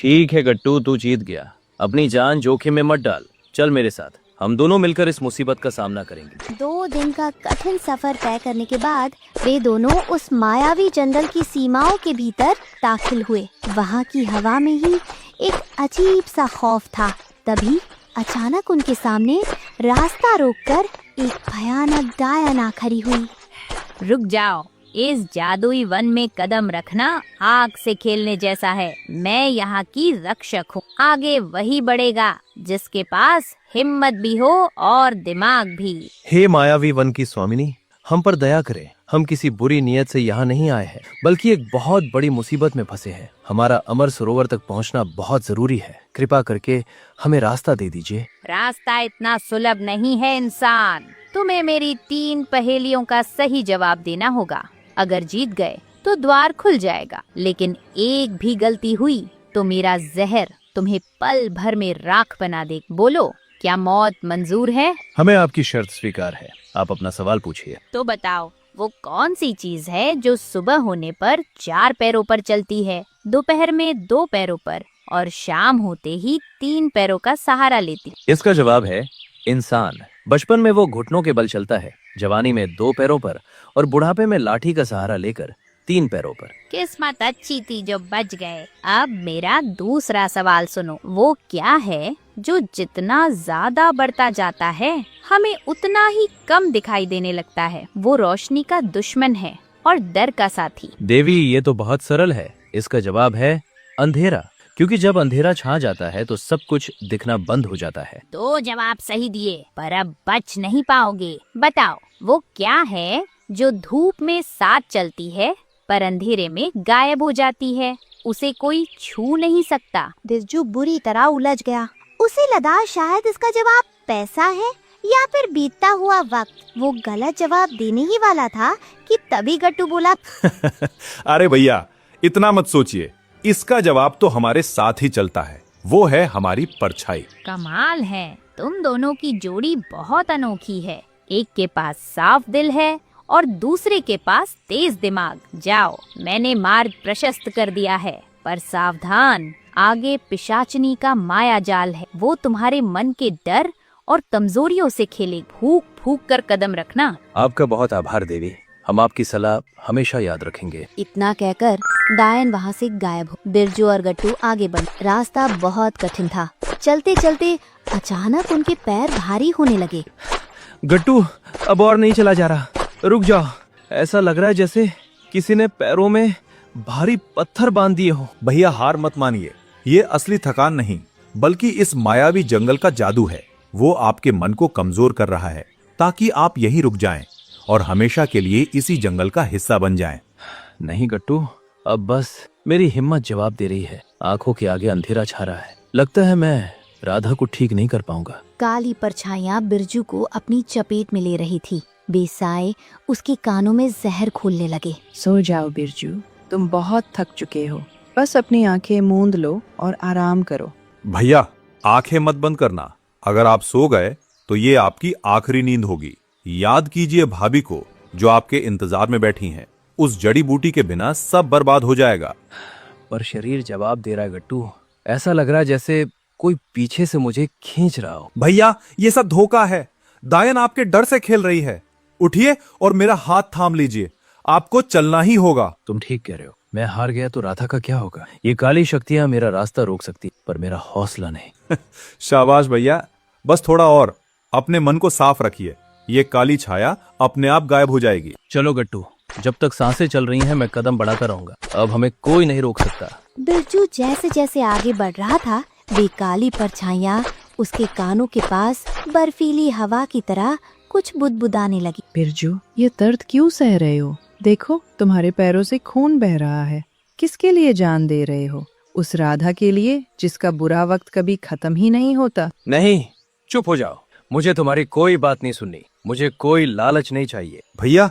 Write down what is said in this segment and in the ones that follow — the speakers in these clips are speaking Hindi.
ठीक है गट्टू, तू जीत गया। अपनी जान जोखिम में मत डाल, चल मेरे साथ, हम दोनों मिलकर इस मुसीबत का सामना करेंगे। 2 दिन का कठिन सफर तय करने के बाद वे दोनों उस मायावी जंगल की सीमाओं के भीतर दाखिल हुए। वहाँ की हवा में ही एक अजीब सा खौफ था। तभी अचानक उनके सामने रास्ता रोककर एक भयानक डायन आ खड़ी हुई। रुक जाओ, इस जादुई वन में कदम रखना आग से खेलने जैसा है। मैं यहाँ की रक्षक हूँ। आगे वही बढ़ेगा जिसके पास हिम्मत भी हो और दिमाग भी। हे मायावी वन की स्वामिनी, हम पर दया करें। हम किसी बुरी नीयत से यहाँ नहीं आए हैं, बल्कि एक बहुत बड़ी मुसीबत में फंसे हैं। हमारा अमर सरोवर तक पहुँचना बहुत जरूरी है। कृपा करके हमें रास्ता दे दीजिए। रास्ता इतना सुलभ नहीं है इंसान। तुम्हें मेरी 3 पहेलियों का सही जवाब देना होगा। अगर जीत गए तो द्वार खुल जाएगा, लेकिन एक भी गलती हुई तो मेरा जहर तुम्हें पल भर में राख बना दे। बोलो, क्या मौत मंजूर है? हमें आपकी शर्त स्वीकार है। आप अपना सवाल पूछिए। तो बताओ, वो कौन सी चीज है जो सुबह होने पर 4 पैरों पर चलती है, दोपहर में 2 पैरों पर और शाम होते ही 3 पैरों का सहारा लेती? इसका जवाब है इंसान। बचपन में वो घुटनों के बल चलता है, जवानी में 2 पैरों पर और बुढ़ापे में लाठी का सहारा लेकर 3 पैरों पर। किस्मत अच्छी थी जो बच गए। अब मेरा दूसरा सवाल सुनो। वो क्या है जो जितना ज्यादा बढ़ता जाता है हमें उतना ही कम दिखाई देने लगता है? वो रोशनी का दुश्मन है और डर का साथी। देवी, ये तो बहुत सरल है। इसका जवाब है अंधेरा, क्योंकि जब अंधेरा छा जाता है तो सब कुछ दिखना बंद हो जाता है। 2 जवाब सही दिए, पर अब बच नहीं पाओगे। बताओ, वो क्या है जो धूप में साथ चलती है पर अंधेरे में गायब हो जाती है? उसे कोई छू नहीं सकता। बिरजू बुरी तरह उलझ गया। उसे लगा शायद इसका जवाब पैसा है या फिर बीतता हुआ वक्त। वो गलत जवाब देने ही वाला था कि तभी गट्टू बोला, अरे भैया, इतना मत सोचिए। इसका जवाब तो हमारे साथ ही चलता है। वो है हमारी परछाई। कमाल है, तुम दोनों की जोड़ी बहुत अनोखी है। एक के पास साफ दिल है और दूसरे के पास तेज दिमाग। जाओ, मैंने मार्ग प्रशस्त कर दिया है, पर सावधान, आगे पिशाचनी का माया जाल है। वो तुम्हारे मन के डर और कमजोरियों से खेले। फूक फूक कर कदम रखना। आपका बहुत आभार देवी, हम आपकी सलाह हमेशा याद रखेंगे। इतना कहकर डायन वहाँ से गायब हो। बिरजू और गट्टू आगे बढ़े। रास्ता बहुत कठिन था। चलते चलते अचानक उनके पैर भारी होने लगे। गट्टू, अब और नहीं चला जा रहा, रुक जाओ। ऐसा लग रहा है जैसे किसी ने पैरों में भारी पत्थर बांध दिए हो। भैया, हार मत मानिए। ये असली थकान नहीं, बल्कि इस मायावी जंगल का जादू है। वो आपके मन को कमजोर कर रहा है ताकि आप यहीं रुक जाएं और हमेशा के लिए इसी जंगल का हिस्सा बन जाएं। नहीं गट्टू, अब बस मेरी हिम्मत जवाब दे रही है। आंखों के आगे अंधेरा छा रहा है। लगता है मैं राधा को ठीक नहीं कर पाऊंगा। काली परछाइयाँ बिरजू को अपनी चपेट में ले रही थी। बेसाए उसके कानों में जहर घोलने लगे। सो जाओ बिरजू, तुम बहुत थक चुके हो। बस अपनी आंखें मूंद लो और आराम करो। भैया, आंखें मत बंद करना। अगर आप सो गए तो ये आपकी आखिरी नींद होगी। याद कीजिए भाभी को, जो आपके इंतजार में बैठी हैं। उस जड़ी बूटी के बिना सब बर्बाद हो जाएगा। पर शरीर जवाब दे रहा है गट्टू। ऐसा लग रहा है जैसे कोई पीछे से मुझे खींच रहा हो। भैया, ये सब धोखा है। दायन आपके डर से खेल रही है। उठिए और मेरा हाथ थाम लीजिए। आपको चलना ही होगा। तुम ठीक कह रहे हो। मैं हार गया तो राधा का क्या होगा? ये काली शक्तियां मेरा रास्ता रोक सकती, पर मेरा हौसला नहीं। शाबाश भैया, बस थोड़ा और। अपने मन को साफ रखिए। ये काली छाया अपने आप गायब हो जाएगी। चलो गट्टू, जब तक सांसें चल रही हैं मैं कदम बढ़ाता रहूंगा। अब हमें कोई नहीं रोक सकता। बिरजू जैसे जैसे आगे बढ़ रहा था, वे काली परछाइयाँ उसके कानों के पास बर्फीली हवा की तरह कुछ बुदबुदाने लगी। बिरजू, ये दर्द क्यों सह रहे हो? देखो, तुम्हारे पैरों से खून बह रहा है। किसके लिए जान दे रहे हो? उस राधा के लिए जिसका बुरा वक्त कभी खत्म ही नहीं होता। नहीं, चुप हो जाओ। मुझे तुम्हारी कोई बात नहीं सुननी। मुझे कोई लालच नहीं चाहिए। भैया,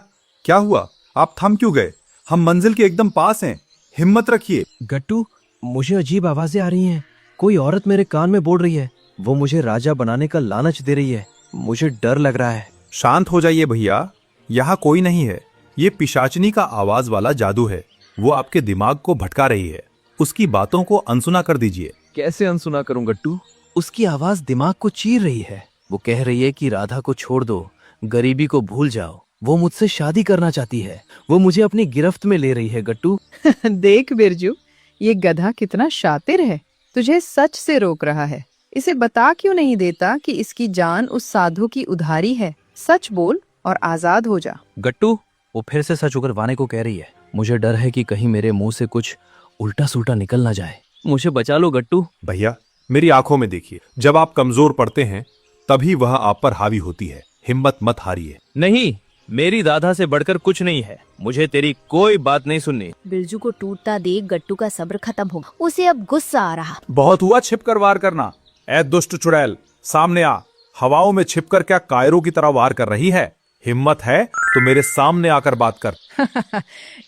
क्या हुआ? आप थम क्यों गए? हम मंजिल के एकदम पास हैं। हिम्मत रखिए। गट्टू, मुझे अजीब आवाजें आ रही हैं। कोई औरत मेरे कान में बोल रही है। वो मुझे राजा बनाने का लालच दे रही है। मुझे डर लग रहा है। शांत हो जाइए भैया, यहाँ कोई नहीं है। ये पिशाचनी का आवाज वाला जादू है। वो आपके दिमाग को भटका रही है। उसकी बातों को अनसुना कर दीजिए। कैसे अनसुना करूं गट्टू? उसकी आवाज दिमाग को चीर रही है। वो कह रही है कि राधा को छोड़ दो, गरीबी को भूल जाओ। वो मुझसे शादी करना चाहती है। वो मुझे अपनी गिरफ्त में ले रही है गट्टू। देख बिरजू, ये गधा कितना शातिर है, तुझे सच से रोक रहा है। इसे बता क्यों नहीं देता कि इसकी जान उस साधु की उधारी है। सच बोल और आजाद हो जा। गट्टू, वो फिर से सच उगरवाने को कह रही है। मुझे डर है कि कहीं मेरे मुंह से कुछ उल्टा सुल्टा निकल ना जाए। मुझे बचा लो गट्टू। भैया, मेरी आंखों में देखिए, जब आप कमजोर पड़ते हैं तभी वह आप पर हावी होती है। हिम्मत मत हारिए। नहीं, मेरी दादा से बढ़कर कुछ नहीं है। मुझे तेरी कोई बात नहीं सुननी। बिरजू को टूटता देख गट्टू का सब्र खत्म हो, उसे अब गुस्सा आ रहा। बहुत हुआ छिपकर वार करना। ऐ दुष्ट चुड़ैल, सामने आ। हवाओं में छिपकर क्या कायरों की तरह वार कर रही है? हिम्मत है तो मेरे सामने आकर बात कर।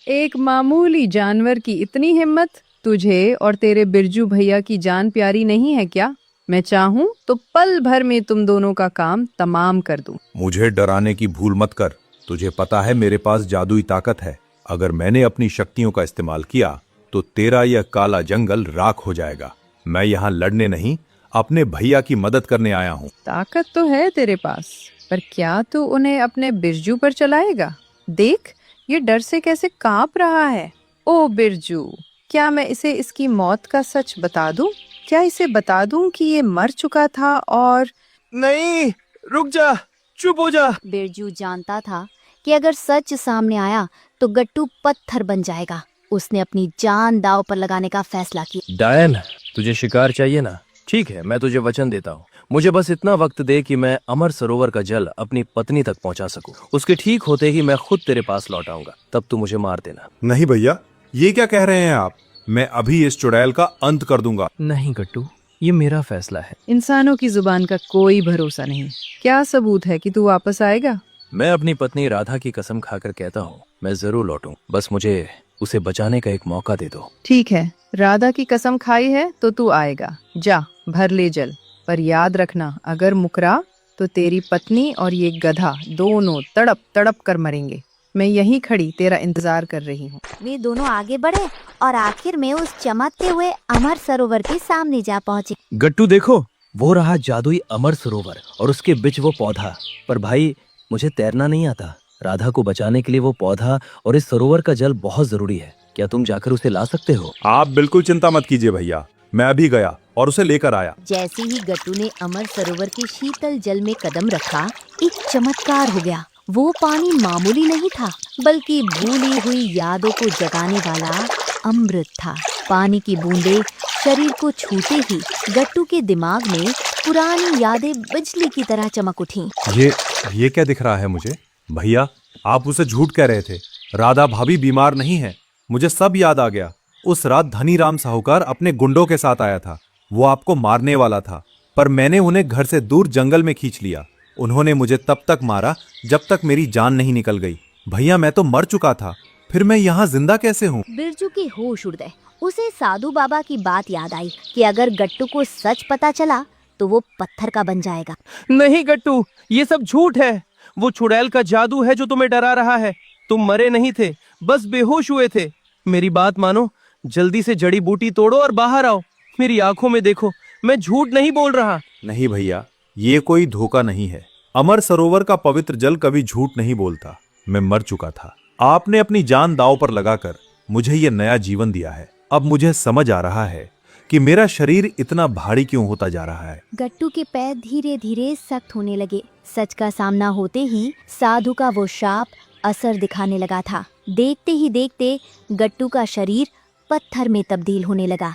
एक मामूली जानवर की इतनी हिम्मत? तुझे और तेरे बिरजू भैया की जान प्यारी नहीं है क्या? मैं चाहूँ तो पल भर में तुम दोनों का काम तमाम कर दूं। मुझे डराने की भूल मत कर। तुझे पता है मेरे पास जादुई ताकत है। अगर मैंने अपनी शक्तियों का इस्तेमाल किया तो तेरा यह काला जंगल राख हो जाएगा। मैं यहाँ लड़ने नहीं, अपने भैया की मदद करने आया हूँ। ताकत तो है तेरे पास, पर क्या तू उन्हें अपने बिरजू पर चलाएगा? देख, ये डर से कैसे कांप रहा है। ओ बिरजू, क्या मैं इसे इसकी मौत का सच बता दूं? क्या इसे बता दूं कि ये मर चुका था और... नहीं, रुक जा, चुप हो जा। बिरजू जानता था कि अगर सच सामने आया तो गट्टू पत्थर बन जाएगा। उसने अपनी जान दांव पर लगाने का फैसला किया। डायन, तुझे शिकार चाहिए ना? ठीक है, मैं तुझे वचन देता हूँ। मुझे बस इतना वक्त दे कि मैं अमर सरोवर का जल अपनी पत्नी तक पहुँचा सकूं। उसके ठीक होते ही मैं खुद तेरे पास लौट आऊंगा। तब तू मुझे मार देना। नहीं भैया, ये क्या कह रहे हैं आप? मैं अभी इस चुड़ैल का अंत कर दूंगा। नहीं गट्टू, ये मेरा फैसला है। इंसानों की जुबान का कोई भरोसा नहीं। क्या सबूत है कि तू वापस आएगा? मैं अपनी पत्नी राधा की कसम खाकर कहता हूँ, मैं जरूर लौटूं। बस मुझे उसे बचाने का एक मौका दे दो। ठीक है, राधा की कसम खाई है तो तू आएगा। जा, भर ले जल। पर याद रखना, अगर मुकरा तो तेरी पत्नी और ये गधा दोनों तड़प तड़प कर मरेंगे। मैं यहीं खड़ी तेरा इंतजार कर रही हूँ। वे दोनों आगे बढ़े और आखिर में उस चमकते हुए अमर सरोवर के सामने जा पहुँचे। गट्टू देखो, वो रहा जादुई अमर सरोवर और उसके बीच वो पौधा। पर भाई, मुझे तैरना नहीं आता। राधा को बचाने के लिए वो पौधा और इस सरोवर का जल बहुत जरूरी है। क्या तुम जाकर उसे ला सकते हो? आप बिल्कुल चिंता मत कीजिए भैया, मैं अभी गया और उसे लेकर आया। जैसे ही गट्टू ने अमर सरोवर के शीतल जल में कदम रखा, एक चमत्कार हो गया। वो पानी मामूली नहीं था, बल्कि भूली हुई यादों को जगाने वाला अमृत था। पानी की बूंदें शरीर को छूते ही गट्टू के दिमाग में पुरानी यादें बिजली की तरह चमक उठी। ये क्या दिख रहा है मुझे? भैया, आप उसे झूठ कह रहे थे। राधा भाभी बीमार नहीं है। मुझे सब याद आ गया। उस रात धनी राम साहूकार अपने गुंडों के साथ आया था। वो आपको मारने वाला था, पर मैंने उन्हें घर से दूर जंगल में खींच लिया। उन्होंने मुझे तब तक मारा जब तक मेरी जान नहीं निकल गई। भैया, मैं तो मर चुका था, फिर मैं यहाँ जिंदा कैसे हूँ? बिरजू की होश उड़ गए। उसे साधु बाबा की बात याद आई कि अगर गट्टू को सच पता चला तो वो पत्थर का बन जाएगा। नहीं गट्टू, ये सब झूठ है। वो चुड़ैल का जादू है जो तुम्हें डरा रहा है। तुम मरे नहीं थे, बस बेहोश हुए थे। मेरी बात मानो, जल्दी से जड़ी बूटी तोड़ो और बाहर आओ। मेरी आंखों में देखो, मैं झूठ नहीं बोल रहा। नहीं भैया, ये कोई धोखा नहीं है। अमर सरोवर का पवित्र जल कभी झूठ नहीं बोलता। मैं मर चुका था। आपने अपनी जान दांव पर लगाकर मुझे ये नया जीवन दिया है। अब मुझे समझ आ रहा है कि मेरा शरीर इतना भारी क्यों होता जा रहा है। गट्टू के पैर धीरे धीरे सख्त होने लगे। सच का सामना होते ही साधु का वो शाप असर दिखाने लगा था। देखते ही देखते गट्टू का शरीर पत्थर में तब्दील होने लगा।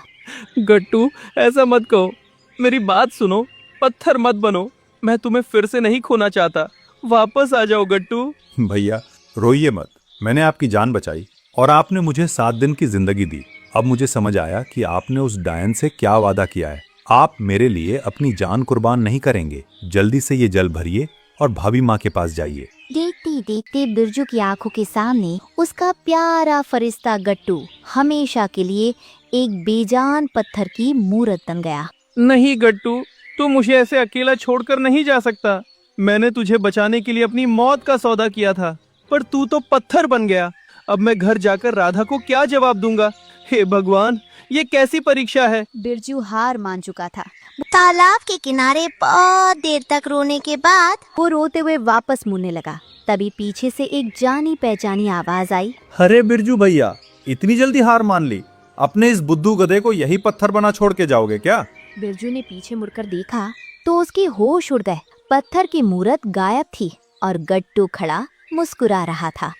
गट्टू, ऐसा मत कहो, मेरी बात सुनो। पत्थर मत बनो। मैं तुम्हें फिर से नहीं खोना चाहता। वापस आ जाओ गट्टू। भैया, रोइए मत। मैंने आपकी जान बचाई और आपने मुझे 7 दिन की जिंदगी दी। अब मुझे समझ आया कि आपने उस डायन से क्या वादा किया है। आप मेरे लिए अपनी जान कुर्बान नहीं करेंगे। जल्दी से ये जल भरिए और भाभी माँ के पास जाइए। देखते ही देखते बिरजू की आंखों के सामने उसका प्यारा फरिश्ता गट्टू हमेशा के लिए एक बेजान पत्थर की मूर्त बन गया। नहीं गट्टू, तू मुझे ऐसे अकेला छोड़कर नहीं जा सकता। मैंने तुझे बचाने के लिए अपनी मौत का सौदा किया था, पर तू तो पत्थर बन गया। अब मैं घर जाकर राधा को क्या जवाब दूंगा? हे भगवान, ये कैसी परीक्षा है? बिरजू हार मान चुका था। तालाब के किनारे बहुत देर तक रोने के बाद वो रोते हुए वापस मुड़ने लगा। तभी पीछे से एक जानी पहचानी आवाज आई। अरे बिरजू भैया, इतनी जल्दी हार मान ली? अपने इस बुद्धू गधे को यही पत्थर बना छोड़ के जाओगे क्या? बिरजू ने पीछे मुड़कर देखा तो उसके होश उड़ गए। पत्थर की मूरत गायब थी और गट्टू खड़ा मुस्कुरा रहा था।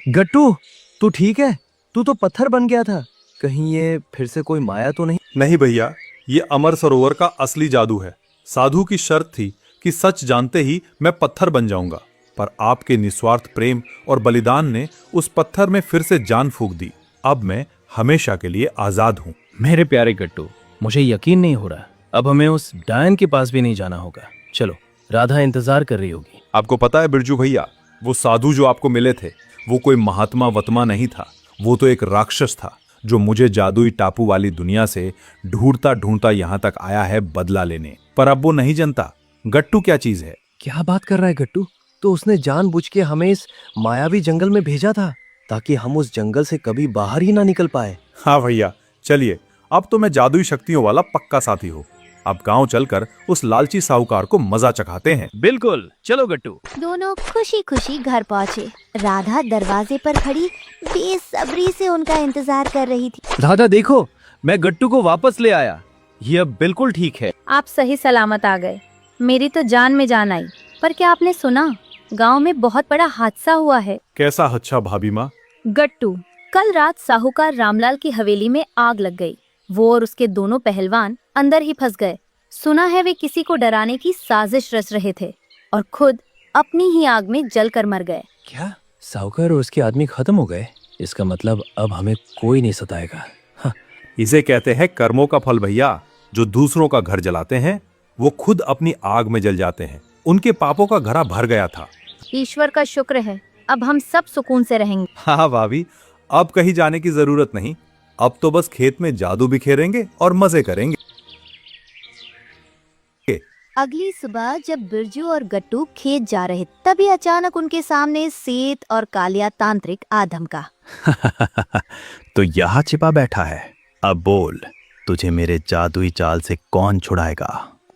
गट्टू, तू ठीक है? तू तो पत्थर बन गया था। कहीं ये फिर से कोई माया तो नहीं? नहीं भैया, ये अमर सरोवर का असली जादू है। साधु की शर्त थी कि सच जानते ही मैं पत्थर बन जाऊंगा, पर आपके निस्वार्थ प्रेम और बलिदान ने उस पत्थर में फिर से जान फूंक दी। अब मैं हमेशा के लिए आजाद हूँ। मेरे प्यारे गट्टू, मुझे यकीन नहीं हो रहा। अब हमें उस डायन के पास भी नहीं जाना होगा। चलो, राधा इंतजार कर रही होगी। आपको पता है बिरजू भैया, वो साधु जो आपको मिले थे वो कोई महात्मा वतमा नहीं था। वो तो एक राक्षस था जो मुझे जादुई टापू वाली दुनिया से ढूंढता ढूंढता यहाँ तक आया है बदला लेने। पर अब वो नहीं जानता गट्टू क्या चीज है। क्या बात कर रहा है गट्टू? तो उसने जानबूझ के हमें इस मायावी जंगल में भेजा था ताकि हम उस जंगल से कभी बाहर ही ना निकल पाए। हाँ भैया, चलिए, अब तो मैं जादुई शक्तियों वाला पक्का साथी हूँ। अब गांव चलकर उस लालची साहूकार को मजा चखाते हैं। बिल्कुल, चलो गट्टू। दोनों खुशी खुशी घर पहुँचे। राधा दरवाजे पर खड़ी बेसब्री से उनका इंतजार कर रही थी। राधा देखो, मैं गट्टू को वापस ले आया। ये अब बिल्कुल ठीक है। आप सही सलामत आ गए। मेरी तो जान में जान आई। पर क्या आपने सुना? गांव में बहुत बड़ा हादसा हुआ है। कैसा अच्छा भाभी माँ? गट्टू, कल रात साहूकार रामलाल की हवेली में आग लग गई। वो और उसके दोनों पहलवान अंदर ही फंस गए। सुना है वे किसी को डराने की साजिश रच रहे थे और खुद अपनी ही आग में जलकर मर गए। क्या साहूकार और उसके आदमी खत्म हो गए? इसका मतलब अब हमें कोई नहीं सताएगा। इसे कहते हैं कर्मों का फल भैया। जो दूसरों का घर जलाते हैं वो खुद अपनी आग में जल जाते हैं। उनके पापों का घड़ा भर गया था। ईश्वर का शुक्र है, अब हम सब सुकून से रहेंगे। हाँ भाभी, अब कहीं जाने की जरूरत नहीं। अब तो बस खेत में जादू बिखेरेंगे और मजे करेंगे। अगली सुबह जब बिरजू और गट्टू खेत जा रहे तभी अचानक उनके सामने सेठ और कालिया तांत्रिक आ धमका। तो यहाँ छिपा बैठा है, अब बोल, तुझे मेरे जादुई चाल से कौन छुड़ाएगा?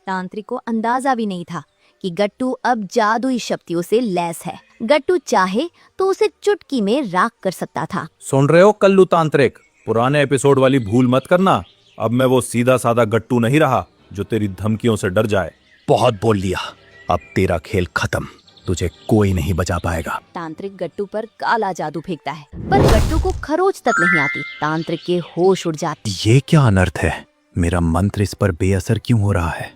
तांत्रिक को अंदाजा भी नहीं था कि गट्टू अब जादुई शक्तियों से लैस है। गट्टू चाहे तो उसे चुटकी में राख कर सकता था। सुन रहे हो कल्लू तांत्रिक? पुराने एपिसोड वाली भूल मत करना। अब मैं वो सीधा साधा गट्टू नहीं रहा जो तेरी धमकियों से डर जाए। बहुत बोल लिया, अब तेरा खेल खत्म। तुझे कोई नहीं बचा पाएगा। तांत्रिक गट्टू पर काला जादू फेंकता है पर गट्टू को खरोच तक नहीं आती। तांत्रिक के होश उड़ जाते। ये क्या अनर्थ है? मेरा मंत्र इस पर बेअसर क्यों हो रहा है?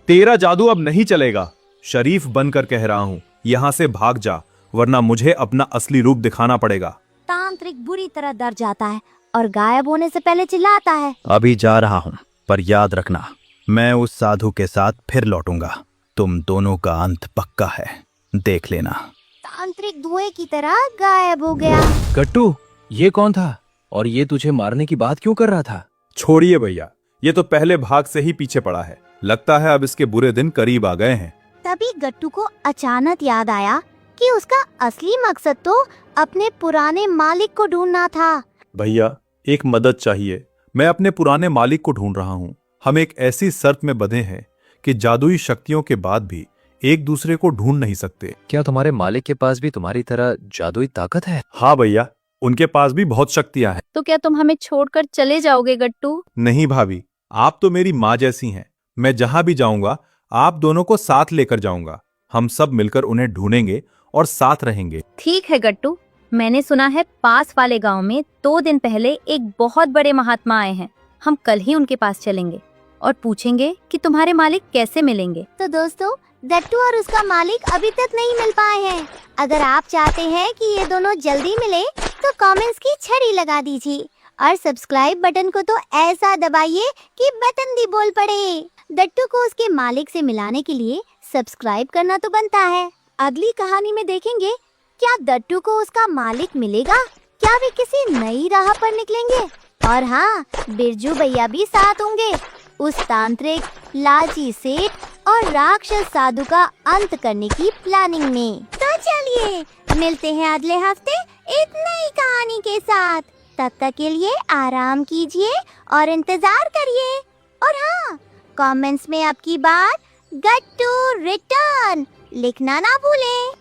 तेरा जादू अब नहीं चलेगा। शरीफ बनकर कह रहा हूँ, यहाँ से भाग जा, वरना मुझे अपना असली रूप दिखाना पड़ेगा। तांत्रिक बुरी तरह डर जाता है और गायब होने से पहले चिल्लाता है। अभी जा रहा हूँ, पर याद रखना, मैं उस साधु के साथ फिर लौटूंगा। तुम दोनों का अंत पक्का है, देख लेना। तांत्रिक धुएं की तरह गायब हो गया। गट्टू, ये कौन था और ये तुझे मारने की बात क्यों कर रहा था? छोड़िए भैया, ये तो पहले भाग से ही पीछे पड़ा है। लगता है अब इसके बुरे दिन करीब आ गए हैं। तभी गट्टू को अचानक याद आया कि उसका असली मकसद तो अपने पुराने मालिक को ढूंढना था। भैया, एक मदद चाहिए। मैं अपने पुराने मालिक को ढूंढ रहा हूँ। हम एक ऐसी शर्त में बंधे हैं कि जादुई शक्तियों के बाद भी एक दूसरे को ढूंढ नहीं सकते। क्या तुम्हारे मालिक के पास भी तुम्हारी तरह जादुई ताकत है? हाँ भैया, उनके पास भी बहुत शक्तियां हैं। तो क्या तुम हमें छोड़कर चले जाओगे गट्टू? नहीं भाभी, आप तो मेरी माँ जैसी हैं। मैं जहां भी जाऊंगा आप दोनों को साथ लेकर जाऊंगा। हम सब मिलकर उन्हें ढूंढेंगे और साथ रहेंगे। ठीक है गट्टू, मैंने सुना है पास वाले गांव में 2 दिन पहले एक बहुत बड़े महात्मा आए हैं। हम कल ही उनके पास चलेंगे और पूछेंगे कि तुम्हारे मालिक कैसे मिलेंगे। तो दोस्तों, गट्टू और उसका मालिक अभी तक नहीं मिल पाए हैं। अगर आप चाहते हैं कि ये दोनों जल्दी मिले तो कमेंट्स की छड़ी लगा दीजिए और सब्सक्राइब बटन को तो ऐसा दबाइए कि बटन भी बोल पड़े। गट्टू को उसके मालिक से मिलाने के लिए सब्सक्राइब करना तो बनता है। अगली कहानी में देखेंगे क्या गट्टू को उसका मालिक मिलेगा, क्या वे किसी नई राह पर निकलेंगे। और हाँ, बिरजू भैया भी साथ होंगे उस तांत्रिक, लालची सेठ और राक्षस साधु का अंत करने की प्लानिंग में। तो चलिए मिलते हैं अगले हफ्ते एक नई कहानी के साथ। तब तक के लिए आराम कीजिए और इंतजार करिए। और हाँ, कमेंट्स में आपकी बात गेट टू रिटर्न लिखना ना भूलें।